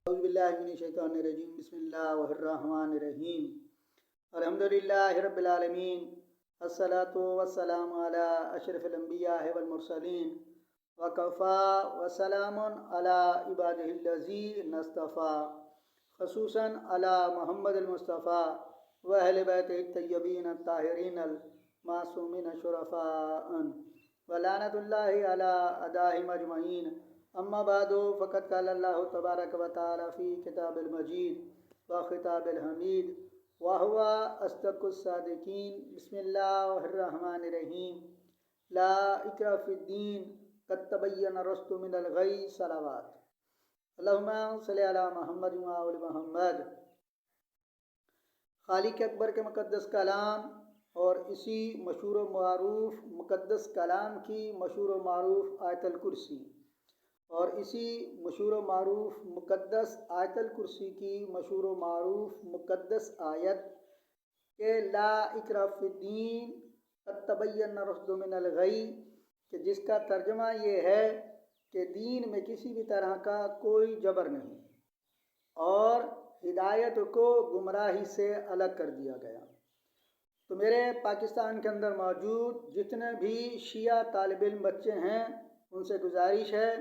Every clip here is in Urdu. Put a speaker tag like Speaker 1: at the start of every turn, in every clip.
Speaker 1: أعوذ بالله من الشيطان الرجيم بسم الله الرحمن الرحيم الحمد لله رب العالمين الصلاة والسلام على أشرف الأنبياء والمرسلين وكفى وسلام على عباده الذين اصطفى خصوصا على محمد المصطفى وأهل بيته الطيبين الطاهرين المعصومين الشرفاء ولعنة الله على أعدائهم أجمعين اما بعد فقد قال اللہ تبارک و تعالی فی کتاب المجید و خطاب الحمید وهو اصدق الصادقین بسم اللہ الرحمن الرحیم لا اکراہ فی الدین قد تبین الرشد من الغی صلوات اللہم صلی علی محمد و آل محمد۔ خالق اکبر کے مقدس کلام اور اسی مشہور و معروف مقدس کلام کی مشہور و معروف آیت الکرسی اور اسی مشہور و معروف مقدس آیت الکرسی کی مشہور و معروف مقدس آیت کہ لا اکراہ فی الدین قد تبین الرشد من الغی، کہ جس کا ترجمہ یہ ہے کہ دین میں کسی بھی طرح کا کوئی جبر نہیں اور ہدایت کو گمراہی سے الگ کر دیا گیا۔ تو میرے پاکستان کے اندر موجود جتنے بھی شیعہ طالب علم بچے ہیں ان سے گزارش ہے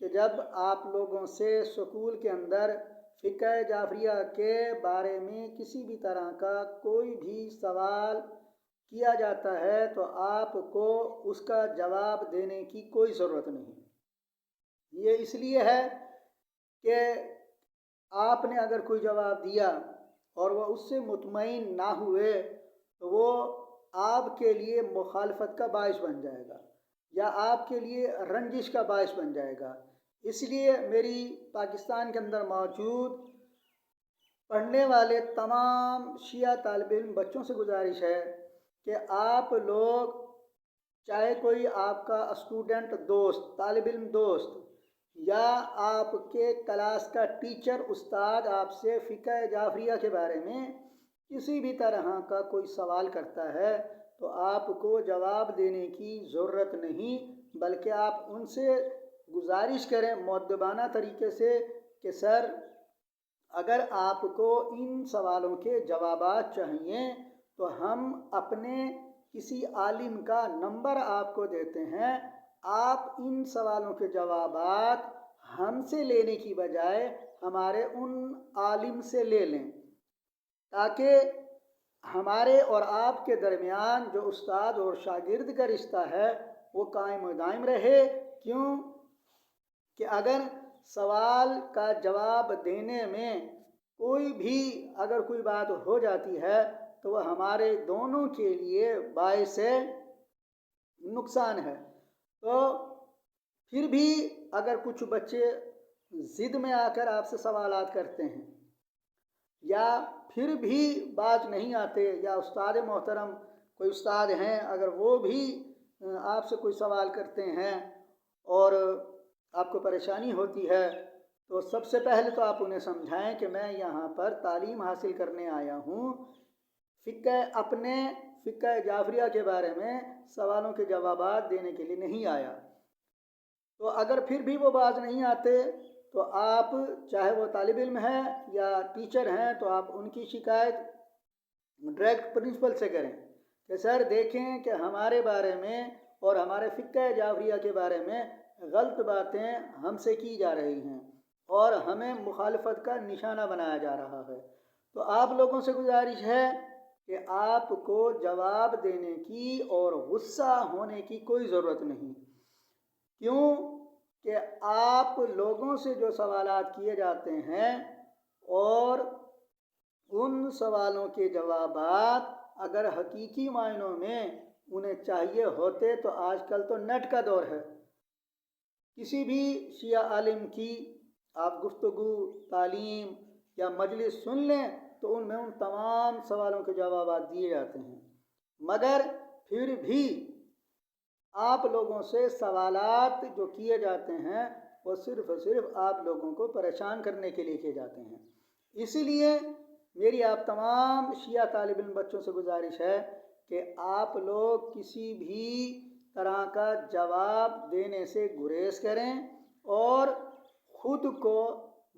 Speaker 1: کہ جب آپ لوگوں سے سکول کے اندر فقہ جعفریہ کے بارے میں کسی بھی طرح کا کوئی بھی سوال کیا جاتا ہے تو آپ کو اس کا جواب دینے کی کوئی ضرورت نہیں۔ یہ اس لیے ہے کہ آپ نے اگر کوئی جواب دیا اور وہ اس سے مطمئن نہ ہوئے تو وہ آپ کے لیے مخالفت کا باعث بن جائے گا یا آپ کے لیے رنجش کا باعث بن جائے گا۔ اس لیے میری پاکستان کے اندر موجود پڑھنے والے تمام شیعہ طالب علم بچوں سے گزارش ہے کہ آپ لوگ چاہے کوئی آپ کا اسٹوڈنٹ دوست طالب علم دوست یا آپ کے کلاس کا ٹیچر استاد آپ سے فقہ جعفریہ کے بارے میں کسی بھی طرح کا کوئی سوال کرتا ہے تو آپ کو جواب دینے کی ضرورت نہیں، بلکہ آپ ان سے گزارش کریں مؤدبانہ طریقے سے کہ سر اگر آپ کو ان سوالوں کے جوابات چاہیے تو ہم اپنے کسی عالم کا نمبر آپ کو دیتے ہیں، آپ ان سوالوں کے جوابات ہم سے لینے کی بجائے ہمارے ان عالم سے لے لیں تاکہ ہمارے اور آپ کے درمیان جو استاد اور شاگرد کا رشتہ ہے وہ قائم و دائم رہے۔ کیوں کہ اگر سوال کا جواب دینے میں کوئی بھی اگر کوئی بات ہو جاتی ہے تو وہ ہمارے دونوں کے لیے باعث نقصان ہے۔ تو پھر بھی اگر کچھ بچے ضد میں آ کر آپ سے سوالات کرتے ہیں یا پھر بھی باز نہیں آتے یا استاد محترم کوئی استاد ہیں اگر وہ بھی آپ سے کوئی سوال کرتے ہیں اور آپ کو پریشانی ہوتی ہے تو سب سے پہلے تو آپ انہیں سمجھائیں کہ میں یہاں پر تعلیم حاصل کرنے آیا ہوں، اپنے فقہ جعفریہ کے بارے میں سوالوں کے جوابات دینے کے لیے نہیں آیا۔ تو اگر پھر بھی وہ باز نہیں آتے تو آپ چاہے وہ طالب علم ہیں یا ٹیچر ہیں تو آپ ان کی شکایت ڈائریکٹ پرنسپل سے کریں کہ سر دیکھیں کہ ہمارے بارے میں اور ہمارے فقہ جعفریہ کے بارے میں غلط باتیں ہم سے کی جا رہی ہیں اور ہمیں مخالفت کا نشانہ بنایا جا رہا ہے۔ تو آپ لوگوں سے گزارش ہے کہ آپ کو جواب دینے کی اور غصہ ہونے کی کوئی ضرورت نہیں۔ کیوں کہ آپ لوگوں سے جو سوالات کیے جاتے ہیں اور ان سوالوں کے جوابات اگر حقیقی معنوں میں انہیں چاہیے ہوتے تو آج کل تو نیٹ کا دور ہے، کسی بھی شیعہ عالم کی آپ گفتگو تعلیم یا مجلس سن لیں تو ان میں ان تمام سوالوں کے جوابات دیے جاتے ہیں، مگر پھر بھی آپ لوگوں سے سوالات جو کیے جاتے ہیں وہ صرف آپ لوگوں کو پریشان کرنے کے لیے کیے جاتے ہیں۔ اسی لیے میری آپ تمام شیعہ طالب علم بچوں سے گزارش ہے کہ آپ لوگ کسی بھی طرح کا جواب دینے سے گریز کریں اور خود کو